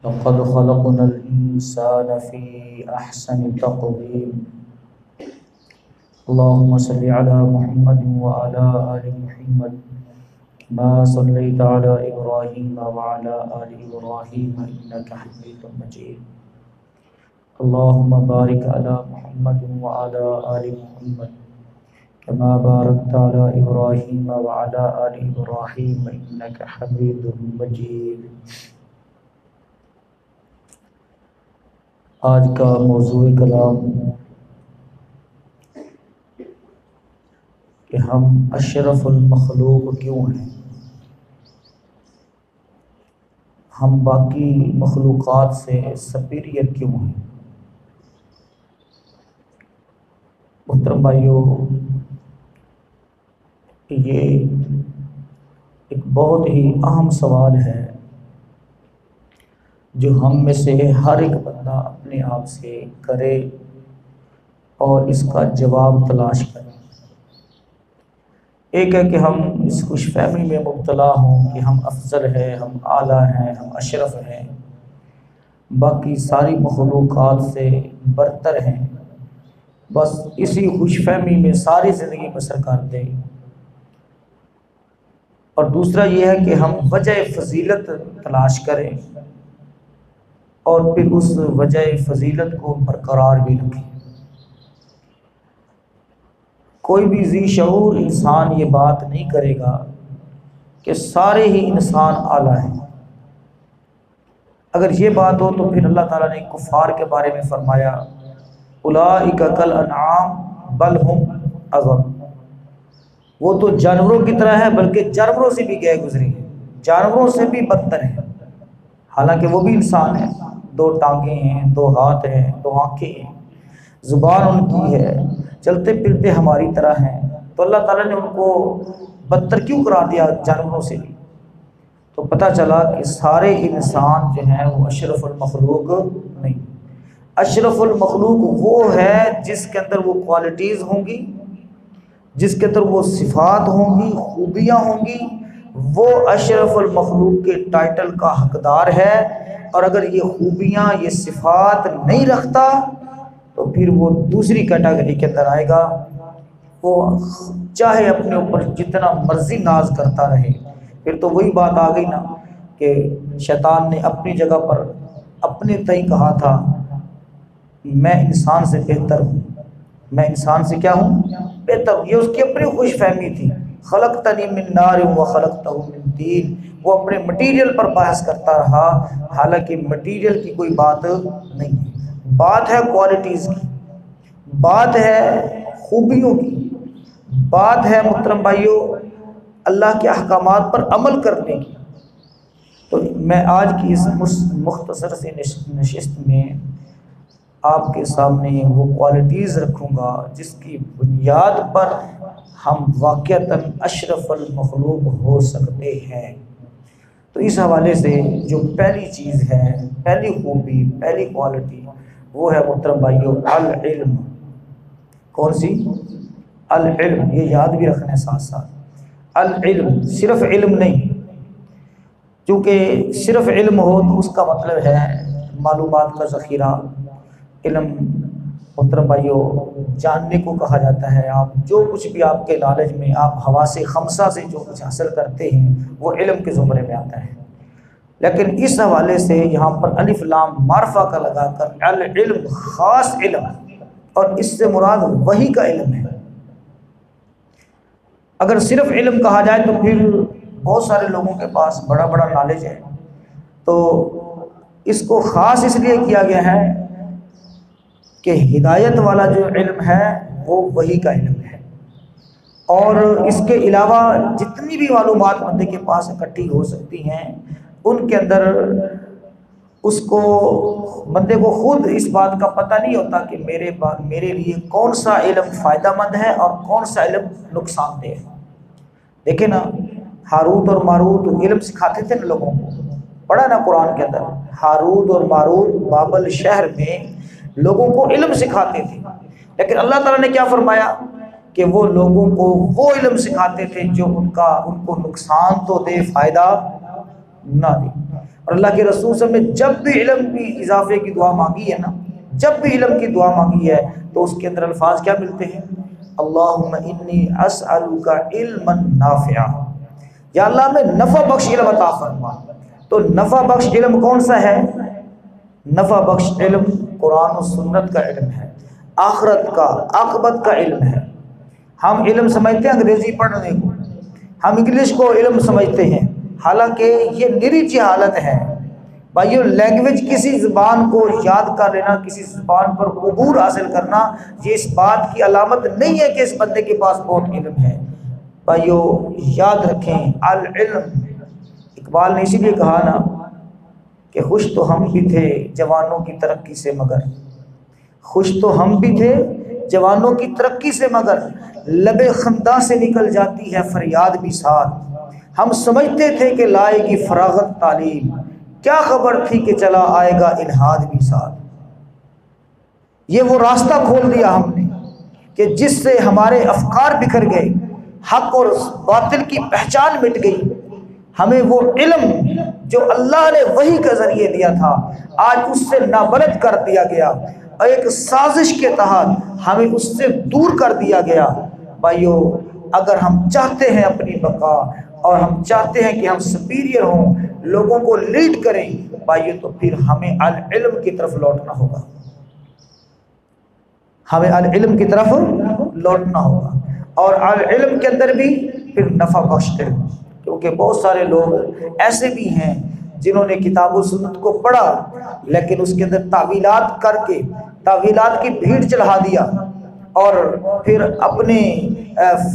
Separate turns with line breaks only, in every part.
لقد خلقنا الإنسان في أحسن تقويم. اللهم صل على محمد وعلى آل محمد ما صليت على إبراهيم وعلى آل إبراهيم إنك حميد مجيد. اللهم بارك على محمد وعلى آل محمد كما باركت على إبراهيم وعلى آل إبراهيم إنك حميد مجيد. آج کا موضوع کلام کہ ہم اشرف المخلوق کیوں ہیں، ہم باقی مخلوقات سے سپیریئر کیوں ہیں۔ محترم بھائیو، یہ ایک بہت ہی اہم سوال ہے جو ہم میں سے ہر ایک بندہ اپنے آپ سے کرے اور اس کا جواب تلاش کرے۔ ایک ہے کہ ہم اس خوش فہمی میں مبتلا ہوں کہ ہم افضل ہیں، ہم اعلیٰ ہیں، ہم اشرف ہیں، باقی ساری مخلوقات سے برتر ہیں، بس اسی خوش فہمی میں ساری زندگی بسر کر دیں۔ اور دوسرا یہ ہے کہ ہم وجہ فضیلت تلاش کریں اور پھر اس وجہ فضیلت کو برقرار بھی رکھیں۔ کوئی بھی ذی شعور انسان یہ بات نہیں کرے گا کہ سارے ہی انسان اعلیٰ ہیں۔ اگر یہ بات ہو تو پھر اللہ تعالیٰ نے کفار کے بارے میں فرمایا اولئک کالانعام بل ہم اضل، وہ تو جانوروں کی طرح ہے بلکہ جانوروں سے بھی گئے گزرے ہیں، جانوروں سے بھی بدتر ہیں، حالانکہ وہ بھی انسان ہیں، 2 ٹانگیں ہیں، 2 ہاتھ ہیں، 2 آنکھیں ہیں، زبان ان کی ہے، چلتے پھرتے ہماری طرح ہیں، تو اللہ تعالیٰ نے ان کو بدتر کیوں قرار دیا جانوروں سے بھی؟ تو پتہ چلا کہ سارے انسان جو ہیں وہ اشرف المخلوق نہیں۔ اشرف المخلوق وہ ہے جس کے اندر وہ کوالٹیز ہوں گی، جس کے اندر وہ صفات ہوں گی، خوبیاں ہوں گی، وہ اشرف المخلوق کے ٹائٹل کا حقدار ہے۔ اور اگر یہ خوبیاں، یہ صفات نہیں رکھتا تو پھر وہ دوسری کیٹیگری کے اندر آئے گا۔ وہ چاہے اپنے اوپر جتنا مرضی ناز کرتا رہے، پھر تو وہی بات آ گئی نا کہ شیطان نے اپنی جگہ پر اپنے تئیں کہا تھا میں انسان سے بہتر ہوں، میں انسان سے کیا ہوں؟ بہتر ہوں۔ یہ اس کی اپنی خوش فہمی تھی۔ خلقتنی من نار وخلقتہ من طین، وہ اپنے مٹیریل پر بحث کرتا رہا، حالانکہ مٹیریل کی کوئی بات نہیں ہے، بات ہے کوالٹیز کی، بات ہے خوبیوں کی، بات ہے محترم بھائیو اللہ کے احکامات پر عمل کرنے کی۔ تو میں آج کی اس مختصر سی نشست میں آپ کے سامنے وہ کوالٹیز رکھوں گا جس کی بنیاد پر ہم واقعتاً اشرف المخلوق ہو سکتے ہیں۔ تو اس حوالے سے جو پہلی چیز ہے، پہلی خوبی، پہلی کوالٹی، وہ ہے محترم بھائیو العلم۔ کون سی؟ العلم۔ یہ یاد بھی رکھنا ہے ساتھ ساتھ، العلم، صرف علم نہیں، کیونکہ صرف علم ہو تو اس کا مطلب ہے معلومات کا ذخیرہ۔ علم محترم بھائیو جاننے کو کہا جاتا ہے۔ آپ جو کچھ بھی آپ کے نالج میں، آپ حواس خمسہ سے جو کچھ حاصل کرتے ہیں وہ علم کے زمرے میں آتا ہے۔ لیکن اس حوالے سے یہاں پر الف لام معرفہ کا لگا کر العلم، خاص علم، اور اس سے مراد وحی کا علم ہے۔ اگر صرف علم کہا جائے تو پھر بہت سارے لوگوں کے پاس بڑا بڑا نالج ہے، تو اس کو خاص اس لیے کیا گیا ہے کہ ہدایت والا جو علم ہے وہ وحی کا علم ہے، اور اس کے علاوہ جتنی بھی معلومات بندے کے پاس اکٹھی ہو سکتی ہیں ان کے اندر اس کو، بندے کو خود اس بات کا پتہ نہیں ہوتا کہ میرے لیے کون سا علم فائدہ مند ہے اور کون سا علم نقصان دہ ہے۔ دیکھیں نا، ہاروت اور ماروت علم سکھاتے تھے نا لوگوں کو، پڑھا نا قرآن کے اندر، ہاروت اور ماروت بابل شہر میں لوگوں کو علم سکھاتے تھے، لیکن اللہ تعالیٰ نے کیا فرمایا کہ وہ لوگوں کو وہ علم سکھاتے تھے جو ان کو نقصان تو دے، فائدہ نہ دے۔ اور اللہ کے رسول صلی اللہ علیہ وسلم نے جب بھی علم کی اضافے کی دعا مانگی ہے نا، جب بھی علم کی دعا مانگی ہے تو اس کے اندر الفاظ کیا ملتے ہیں؟ اللہم انی اسألک علما نافعا، یا اللہ میں نفع بخش علم عطا فرما۔ تو نفع بخش علم کون سا ہے؟ نفع بخش علم قرآن و سنت کا علم ہے، آخرت کا، عاقبت کا علم ہے۔ ہم علم سمجھتے ہیں انگریزی پڑھنے کو، ہم انگلش کو علم سمجھتے ہیں، حالانکہ یہ نری جہالت ہے بھائیو۔ لینگویج، کسی زبان کو یاد کر لینا، کسی زبان پر عبور حاصل کرنا، یہ اس بات کی علامت نہیں ہے کہ اس بندے کے پاس بہت علم ہے۔ بھائیو یاد رکھیں، العلم، اقبال نے اسی لیے کہا نا کہ خوش تو ہم بھی تھے جوانوں کی ترقی سے مگر، خوش تو ہم بھی تھے جوانوں کی ترقی سے مگر، لب خنداں سے نکل جاتی ہے فریاد بھی ساتھ، ہم سمجھتے تھے کہ لائے گی فراغت تعلیم، کیا خبر تھی کہ چلا آئے گا الہاد بھی ساتھ۔ یہ وہ راستہ کھول دیا ہم نے کہ جس سے ہمارے افکار بکھر گئے، حق اور باطل کی پہچان مٹ گئی۔ ہمیں وہ علم جو اللہ نے وحی کے ذریعے دیا تھا آج اس سے نابلد کر دیا گیا، اور ایک سازش کے تحت ہمیں اس سے دور کر دیا گیا۔ بھائیو اگر ہم چاہتے ہیں اپنی بقا، اور ہم چاہتے ہیں کہ ہم سپیریئر ہوں، لوگوں کو لیڈ کریں، بھائیو تو پھر ہمیں العلم کی طرف لوٹنا ہوگا، ہمیں العلم کی طرف لوٹنا ہوگا۔ اور العلم کے اندر بھی پھر نفع بخش علم، کیونکہ بہت سارے لوگ ایسے بھی ہیں جنہوں نے کتاب و سنت کو پڑھا لیکن اس کے اندر تعویلات کر کے تعویلات کی بھیڑ چڑھا دیا، اور پھر اپنے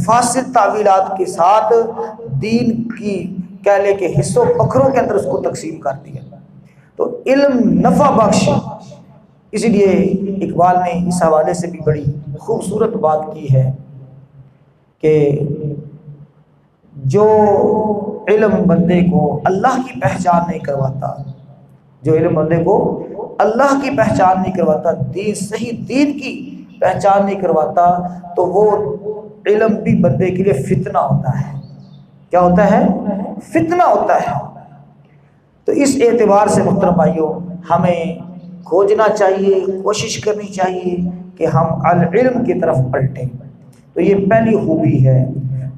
فاسد تعویلات کے ساتھ دین کی کہہ لے کہ حصوں پکھروں کے اندر اس کو تقسیم کر دیا۔ تو علم نفع بخش، اسی لیے اقبال نے اس حوالے سے بھی بڑی خوبصورت بات کی ہے کہ جو علم بندے کو اللہ کی پہچان نہیں کرواتا، جو علم بندے کو اللہ کی پہچان نہیں کرواتا، دین، صحیح دین کی پہچان نہیں کرواتا، تو وہ علم بھی بندے کے لیے فتنہ ہوتا ہے۔ کیا ہوتا ہے؟ فتنہ ہوتا ہے۔ تو اس اعتبار سے محترم بھائیوں ہمیں کھوجنا چاہیے، کوشش کرنی چاہیے کہ ہم العلم کی طرف پلٹیں۔ تو یہ پہلی خوبی ہے۔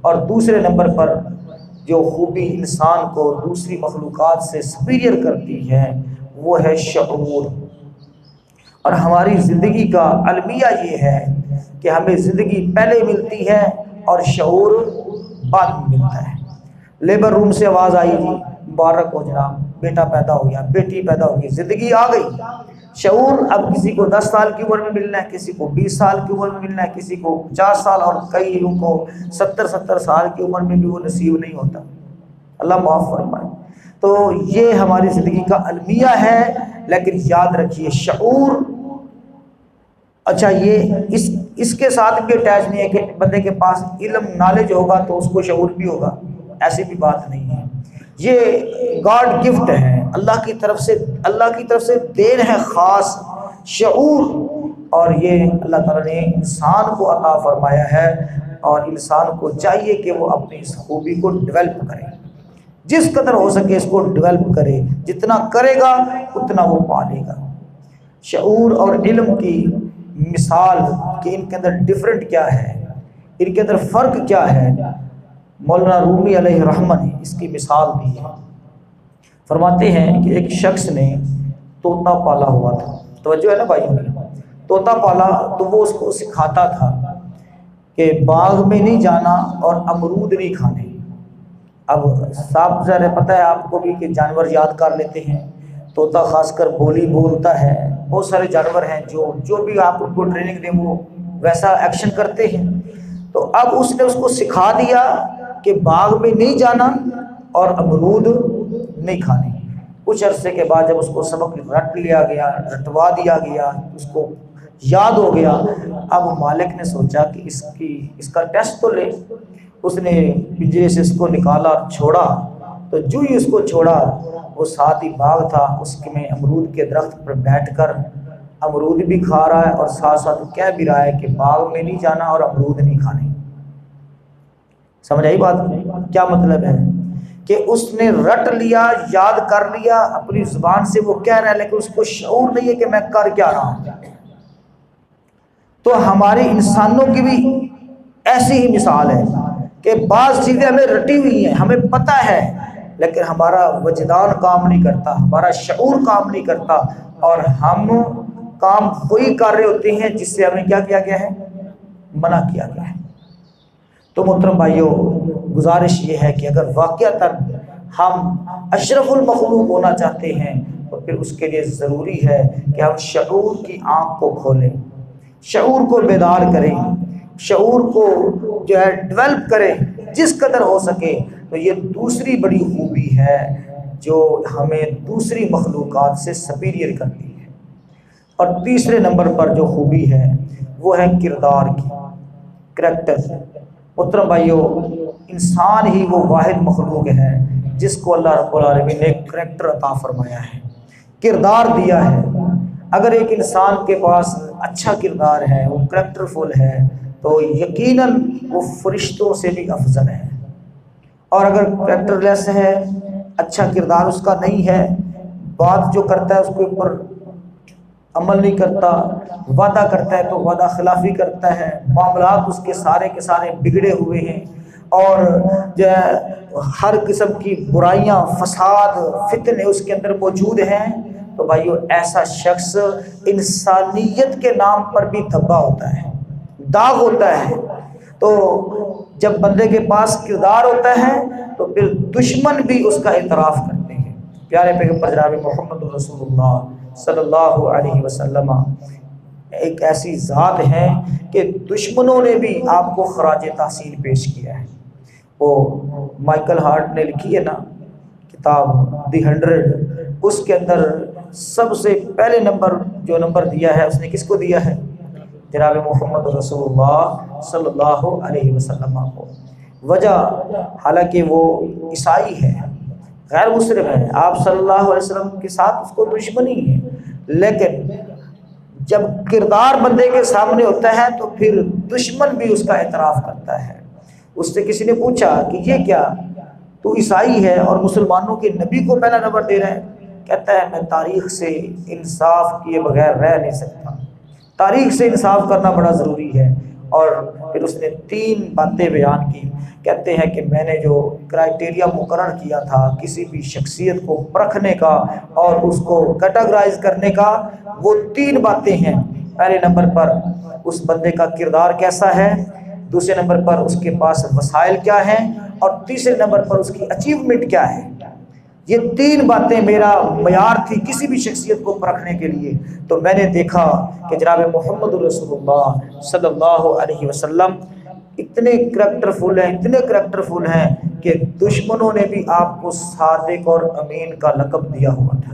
اور دوسرے نمبر پر جو خوبی انسان کو دوسری مخلوقات سے سپیریئر کرتی ہے وہ ہے شعور۔ اور ہماری زندگی کا المیہ یہ ہے کہ ہمیں زندگی پہلے ملتی ہے اور شعور بعد میں ملتا ہے۔ لیبر روم سے آواز آئی جی مبارک ہو جناب، بیٹا پیدا ہو گیا، بیٹی پیدا ہو گئی، زندگی آ گئی۔ شعور اب کسی کو 10 سال کی عمر میں ملنا ہے، کسی کو 20 سال کی عمر میں ملنا ہے، کسی کو 50 سال، اور کئی لوگوں کو 70 سال کی عمر میں بھی وہ نصیب نہیں ہوتا، اللہ معاف فرمائے۔ تو یہ ہماری زندگی کا المیہ ہے۔ لیکن یاد رکھیے شعور، اچھا یہ اس کے ساتھ بھی اٹیچ نہیں ہے کہ بندے کے پاس علم نالج ہوگا تو اس کو شعور بھی ہوگا، ایسی بھی بات نہیں ہے۔ یہ گاڈ گفٹ ہے، اللہ کی طرف سے دین ہے خاص شعور، اور یہ اللہ تعالیٰ نے انسان کو عطا فرمایا ہے، اور انسان کو چاہیے کہ وہ اپنی اس خوبی کو ڈیولپ کرے، جس قدر ہو سکے اس کو ڈیولپ کرے، جتنا کرے گا اتنا وہ پالے گا۔ شعور اور علم کی مثال کہ ان کے اندر ڈفرنٹ کیا ہے، ان کے اندر فرق کیا ہے، مولانا رومی علیہ رحمہ نے اس کی مثال دی ہے۔ فرماتے ہیں کہ ایک شخص نے طوطا پالا ہوا تھا، توجہ ہے نا بھائیوں کی، طوطا پالا تو وہ اس کو سکھاتا تھا کہ باغ میں نہیں جانا اور امرود نہیں کھانے۔ اب صاحب ذرا پتہ ہے آپ کو بھی کہ جانور یاد کر لیتے ہیں، طوطا خاص کر بولی بولتا ہے، بہت سارے جانور ہیں جو بھی آپ ان کو ٹریننگ دیں وہ ویسا ایکشن کرتے ہیں۔ تو اب اس نے اس کو سکھا دیا کہ باغ میں نہیں جانا اور امرود نہیں کھانے۔ کچھ عرصے کے بعد جب اس کو سبق رٹوا دیا گیا، اس کو یاد ہو گیا، اب مالک نے سوچا کہ اس کا ٹیسٹ تو لے۔ اس نے پنجرے سے اس کو نکالا اور چھوڑا، تو جو ہی اس کو چھوڑا وہ ساتھ ہی باغ تھا، اس میں امرود کے درخت پر بیٹھ کر امرود بھی کھا رہا ہے اور ساتھ ساتھ کہہ بھی رہا ہے کہ باغ میں نہیں جانا اور امرود نہیں کھانے۔ سمجھ آئی بات؟ کیا مطلب ہے کہ اس نے رٹ لیا، یاد کر لیا، اپنی زبان سے وہ کہہ رہا ہے لیکن اس کو شعور نہیں ہے کہ میں کر کیا رہا ہوں۔ تو ہماری انسانوں کی بھی ایسی ہی مثال ہے کہ بعض چیزیں ہمیں رٹی ہوئی ہیں، ہمیں پتہ ہے، لیکن ہمارا وجدان کام نہیں کرتا، ہمارا شعور کام نہیں کرتا، اور ہم کام وہی کر رہے ہوتے ہیں جس سے ہمیں کیا کیا گیا ہے، منع کیا گیا ہے۔ تو محترم بھائیوں، گزارش یہ ہے کہ اگر واقعتاً ہم اشرف المخلوق ہونا چاہتے ہیں تو پھر اس کے لیے ضروری ہے کہ ہم شعور کی آنکھ کو کھولیں، شعور کو بیدار کریں، شعور کو جو ہے ڈیولپ کریں جس قدر ہو سکے۔ تو یہ دوسری بڑی خوبی ہے جو ہمیں دوسری مخلوقات سے سپیریئر کرتی ہے۔ اور تیسرے نمبر پر جو خوبی ہے وہ ہے کردار کی، کریکٹر۔ محترم بھائیو، انسان ہی وہ واحد مخلوق ہے جس کو اللہ رب العالمین نے کریکٹر عطا فرمایا ہے، کردار دیا ہے۔ اگر ایک انسان کے پاس اچھا کردار ہے، وہ کریکٹر فل ہے، تو یقیناً وہ فرشتوں سے بھی افضل ہے۔ اور اگر کریکٹر لیس ہے، اچھا کردار اس کا نہیں ہے، بات جو کرتا ہے اس کے اوپر عمل نہیں کرتا، وعدہ کرتا ہے تو وعدہ خلافی کرتا ہے، معاملات اس کے سارے بگڑے ہوئے ہیں، اور جو ہے ہر قسم کی برائیاں، فساد، فتنے اس کے اندر موجود ہیں، تو بھائیو ایسا شخص انسانیت کے نام پر بھی دھبا ہوتا ہے، داغ ہوتا ہے۔ تو جب بندے کے پاس کردار ہوتا ہے تو پھر دشمن بھی اس کا اعتراف کرتے ہیں۔ پیارے پیغمبر جناب محمد رسول اللہ صلی اللہ علیہ وسلم ایک ایسی ذات ہے کہ دشمنوں نے بھی آپ کو خراج تحسین پیش کیا ہے۔ وہ مائیکل ہارٹ نے لکھی ہے نا کتاب دی 100، اس کے اندر سب سے پہلے جو نمبر دیا ہے اس نے کس کو دیا ہے؟ جناب محمد رسول اللہ صلی اللہ علیہ وسلم کو۔ وجہ حالانکہ وہ عیسائی ہے، غیر مسلم ہے، آپ صلی اللہ علیہ وسلم کے ساتھ اس کو دشمنی ہے، لیکن جب کردار بندے کے سامنے ہوتا ہے تو پھر دشمن بھی اس کا اعتراف کرتا ہے۔ اس سے کسی نے پوچھا کہ یہ کیا، تو عیسائی ہے اور مسلمانوں کے نبی کو پہلا نمبر دے رہا ہے؟ کہتا ہے میں تاریخ سے انصاف کیے بغیر رہ نہیں سکتا، تاریخ سے انصاف کرنا بڑا ضروری ہے۔ اور پھر اس نے 3 باتیں بیان کی، کہتے ہیں کہ میں نے جو کرائٹیریا مقرر کیا تھا کسی بھی شخصیت کو پرکھنے کا اور اس کو کیٹاگرائز کرنے کا، وہ 3 باتیں ہیں۔ پہلے نمبر پر اس بندے کا کردار کیسا ہے، دوسرے نمبر پر اس کے پاس وسائل کیا ہیں، اور تیسرے نمبر پر اس کی اچیومنٹ کیا ہے۔ یہ 3 باتیں میرا معیار تھی کسی بھی شخصیت کو پرکھنے کے لیے۔ تو میں نے دیکھا کہ جناب محمد رسول اللہ صلی اللہ علیہ وسلم اتنے کریکٹر فل ہیں کہ دشمنوں نے بھی آپ کو صادق اور امین کا لقب دیا ہوا تھا،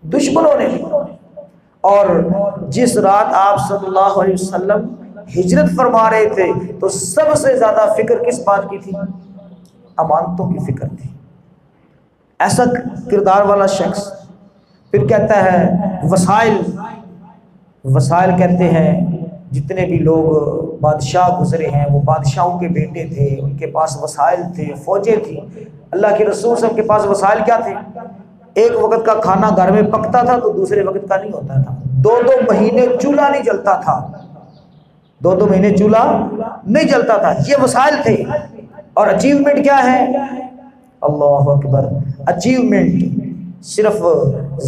دشمنوں نے بھی۔ اور جس رات آپ صلی اللہ علیہ وسلم ہجرت فرما رہے تھے تو سب سے زیادہ فکر کس بات کی تھی؟ امانتوں کی فکر تھی۔ ایسا کردار والا شخص پھر کہتا ہے وسائل کہتے ہیں جتنے بھی لوگ بادشاہ گزرے ہیں وہ بادشاہوں کے بیٹے تھے، ان کے پاس وسائل تھے، فوجیں تھیں۔ اللہ کے رسول صلی اللہ علیہ وسلم کے پاس وسائل کیا تھے؟ ایک وقت کا کھانا گھر میں پکتا تھا تو دوسرے وقت کا نہیں ہوتا تھا، 2 مہینے چولہا نہیں جلتا تھا، 2 مہینے چولہا نہیں جلتا تھا، یہ وسائل تھے۔ اور اچیومنٹ کیا ہے؟ اللہ اکبر، اچیومنٹ صرف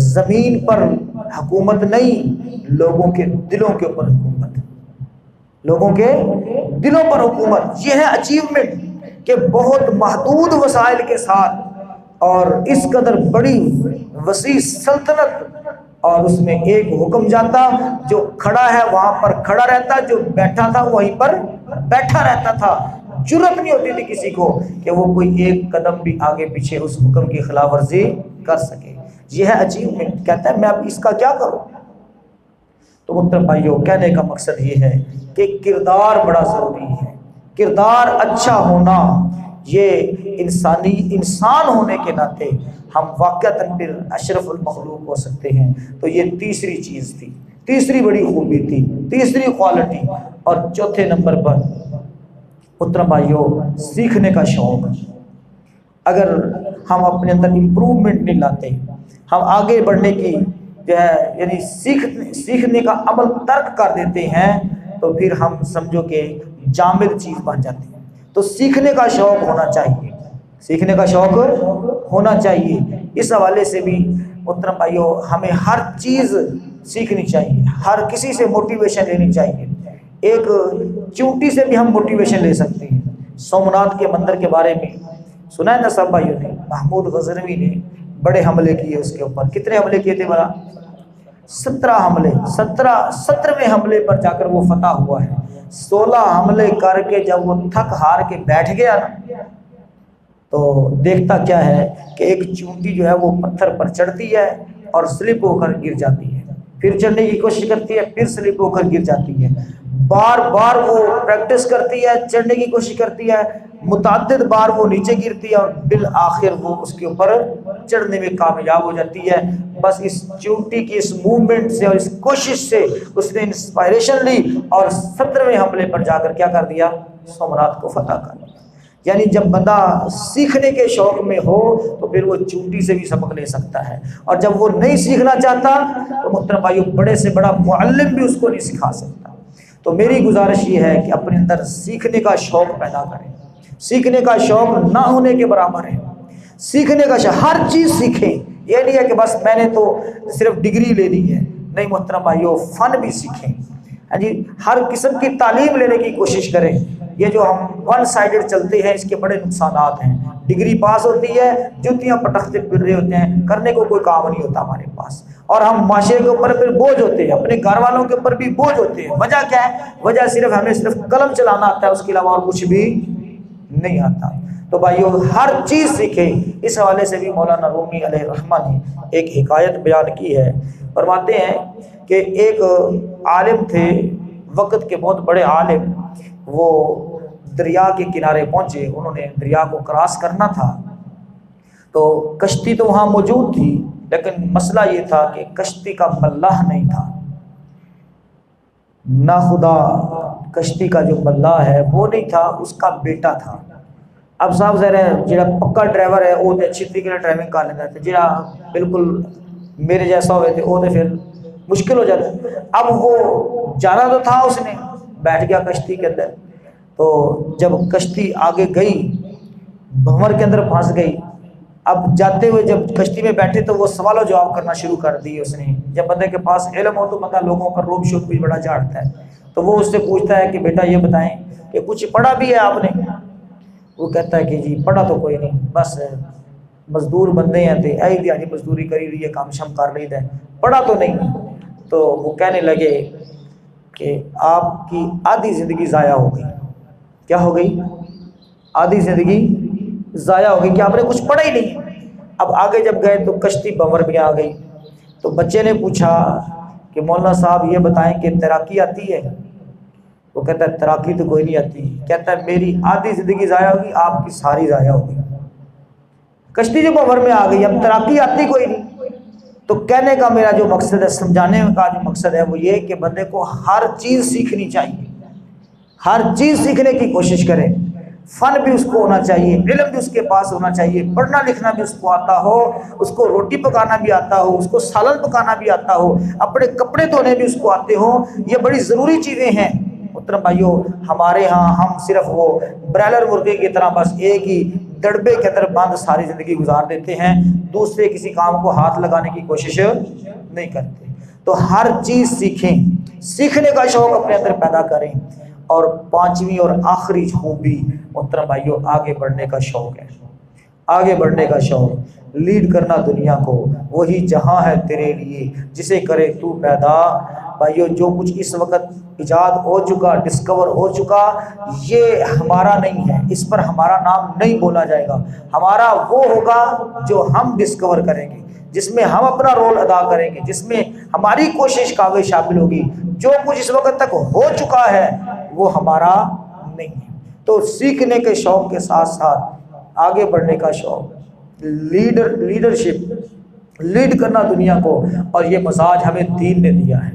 زمین پر حکومت نہیں، لوگوں کے دلوں کے اوپر حکومت، لوگوں کے دلوں پر حکومت، یہ ہے اچیومنٹ کہ بہت محدود وسائل کے ساتھ اور اس قدر بڑی وسیع سلطنت، اور اس میں ایک حکم جاتا، جو کھڑا ہے وہاں پر کھڑا رہتا، جو بیٹھا تھا وہیں پر بیٹھا رہتا تھا۔ جرأت نہیں ہوتی تھی کسی کو کہ وہ کوئی ایک قدم بھی آگے پیچھے اس حکم کی خلاف ورزی کر سکے۔ یہ ہے اچیومنٹ۔ کہتا ہے میں اب اس کا کیا کروں؟ تو محترم بھائیو، کہنے کا مقصد یہ ہے کہ کردار بڑا ضروری ہے، کردار اچھا ہونا، یہ انسان ہونے کے ناطے ہم واقعتاً پھر اشرف المخلوق ہو سکتے ہیں۔ تو یہ تیسری چیز تھی، تیسری بڑی خوبی تھی، تیسری کوالٹی۔ اور چوتھے نمبر پر محترم بھائیو، سیکھنے کا شوق۔ اگر ہم اپنے اندر امپروومنٹ نہیں لاتے، ہم آگے بڑھنے کی جو ہے یعنی سیکھنے کا عمل ترک کر دیتے ہیں، تو پھر ہم سمجھو کہ جامد چیز بن جاتی ہے۔ تو سیکھنے کا شوق ہونا چاہیے، سیکھنے کا شوق ہونا چاہیے۔ اس حوالے سے بھی محترم بھائیو ہمیں ہر چیز سیکھنی چاہیے، ہر کسی سے موٹیویشن لینی چاہیے۔ ایک چونٹی سے بھی ہم موٹیویشن لے سکتے ہیں۔ سومناتھ کے مندر کے بارے میں سنا ہے نا سب بھائیوں نے، محمود غزنوی نے بڑے حملے کیے اس کے اوپر۔ کتنے حملے کیے تھے بڑا؟ 17 حملے۔ 17ویں حملے پر جا کر وہ فتح ہوا ہے۔ 16 حملے کر کے جب وہ تھک ہار کے بیٹھ گیا نا، تو دیکھتا کیا ہے کہ ایک چونٹی جو ہے وہ پتھر پر چڑھتی ہے اور سلپ ہو کر گر جاتی ہے، پھر چڑھنے کی کوشش کرتی ہے، پھر سلپ ہو کر گر جاتی ہے، بار بار وہ پریکٹس کرتی ہے، چڑھنے کی کوشش کرتی ہے، متعدد بار وہ نیچے گرتی ہے اور بالآخر وہ اس کے اوپر چڑھنے میں کامیاب ہو جاتی ہے۔ بس اس چونٹی کی اس موومنٹ سے اور اس کوشش سے اس نے انسپائریشن لی اور 17ویں حملے پر جا کر کیا کر دیا؟ سومناتھ کو فتح کر دیا۔ یعنی جب بندہ سیکھنے کے شوق میں ہو تو پھر وہ چونٹی سے بھی سبق لے سکتا ہے، اور جب وہ نہیں سیکھنا چاہتا تو محترم بھائیو بڑے سے بڑا معلم بھی اس کو نہیں سکھا سکتا۔ تو میری گزارش یہ ہے کہ اپنے اندر سیکھنے کا شوق پیدا کریں۔ سیکھنے کا شوق نہ ہونے کے برابر ہے۔ سیکھنے کا شوق، ہر چیز سیکھیں۔ یہ نہیں ہے کہ بس میں نے تو صرف ڈگری لے لی ہے، نہیں محترم بھائیو فن بھی سیکھیں۔ ہاں جی، ہر قسم کی تعلیم لینے کی کوشش کریں۔ یہ جو ہم ون سائیڈڈ چلتے ہیں اس کے بڑے نقصانات ہیں۔ ڈگری پاس ہوتی ہے، جوتیاں پٹکتے پھر رہے ہوتے ہیں، کرنے کو کوئی کام نہیں ہوتا ہمارے پاس، اور ہم معاشرے کے اوپر پھر بوجھ ہوتے ہیں، اپنے گھر والوں کے اوپر بھی بوجھ ہوتے ہیں۔ وجہ کیا ہے؟ وجہ صرف ہمیں صرف قلم چلانا آتا ہے، اس کے علاوہ اور کچھ بھی نہیں آتا۔ تو بھائیو ہر چیز سیکھیں۔ اس حوالے سے بھی مولانا رومی علیہ الرحمہ نے ایک حکایت بیان کی ہے۔ فرماتے ہیں کہ ایک عالم تھے، وقت کے بہت بڑے عالم، وہ دریا کے کنارے پہنچے، انہوں نے دریا کو کراس کرنا تھا، تو کشتی تو وہاں موجود تھی، لیکن مسئلہ یہ تھا کہ کشتی کا ملاح نہیں تھا، نہ خدا کشتی کا جو ملاح ہے وہ نہیں تھا، اس کا بیٹا تھا۔ اب صاحب ذرا جڑا پکا ڈرائیور ہے وہ تو اچھی طریقے سے ڈرائیونگ کر لیتا ہے، جڑا بالکل میرے جیسا ہوئے تھے وہ تو پھر مشکل ہو جاتا ہے۔ اب وہ جانا تو تھا، اس نے بیٹھ گیا کشتی کے اندر، تو جب کشتی آگے گئی بھنور کے اندر پھنس گئی۔ اب جاتے ہوئے جب کشتی میں بیٹھے تو وہ سوال و جواب کرنا شروع کر دی اس نے۔ جب بندے کے پاس علم ہو تو بندہ لوگوں کا روب شوب بھی بڑا جھاڑتا ہے، تو وہ اس سے پوچھتا ہے کہ بیٹا یہ بتائیں کہ کچھ پڑھا بھی ہے آپ نے؟ وہ کہتا ہے کہ جی پڑھا تو کوئی نہیں، بس مزدور بندے ہیں تھے، ایسی دیہاڑی مزدوری کری رہی ہے، کام شم کر رہی ہے، پڑھا تو نہیں۔ تو وہ کہنے لگے کہ آپ کی آدھی زندگی ضائع ہو گئی۔ کیا ہو گئی؟ آدھی زندگی ضائع ہو گئی کہ آپ نے کچھ پڑھا ہی نہیں۔ اب آگے جب گئے تو کشتی بھنور میں آ گئی، تو بچے نے پوچھا کہ مولانا صاحب یہ بتائیں کہ تیراکی آتی ہے؟ وہ کہتا ہے تیراکی تو کوئی نہیں آتی۔ کہتا ہے میری آدھی زندگی ضائع ہوگی، آپ کی ساری ضائع ہوگی۔ کشتی جو بھنور میں آ گئی، اب تیراکی آتی کوئی نہیں۔ تو کہنے کا میرا جو مقصد ہے، سمجھانے کا جو مقصد ہے وہ یہ کہ بندے کو ہر چیز سیکھنی چاہیے، ہر چیز سیکھنے کی کوشش کرے۔ فن بھی اس کو ہونا چاہیے، علم بھی اس کے پاس ہونا چاہیے، پڑھنا لکھنا بھی اس کو آتا ہو، اس کو روٹی پکانا بھی آتا ہو، اس کو سالن پکانا بھی آتا ہو، اپنے کپڑے دھونے بھی اس کو آتے ہوں۔ یہ بڑی ضروری چیزیں ہیں محترم بھائیو۔ ہمارے ہاں ہم صرف وہ برائلر مرغے کی طرح بس ایک ہی ڈڑبے کے اندر بند ساری زندگی گزار دیتے ہیں، دوسرے کسی کام کو ہاتھ لگانے کی کوشش نہیں کرتے۔ تو ہر چیز سیکھیں، سیکھنے کا شوق اپنے اندر پیدا کریں۔ اور پانچویں اور آخری خوبی محترم بھائیو آگے بڑھنے کا شوق ہے، آگے بڑھنے کا شوق، لیڈ کرنا دنیا کو، وہی جہاں ہے تیرے لیے جسے کرے تو پیدا۔ بھائیو جو کچھ اس وقت ایجاد ہو چکا، ڈسکور ہو چکا، یہ ہمارا نہیں ہے، اس پر ہمارا نام نہیں بولا جائے گا۔ ہمارا وہ ہوگا جو ہم ڈسکور کریں گے، جس میں ہم اپنا رول ادا کریں گے، جس میں ہماری کوشش کاغذ شامل ہوگی۔ جو کچھ اس وقت تک ہو چکا ہے وہ ہمارا نہیں ہے۔ تو سیکھنے کے شوق کے ساتھ ساتھ آگے بڑھنے کا شوق، لیڈرشپ، لیڈ کرنا دنیا کو، اور یہ مزاج ہمیں دین نے دیا ہے۔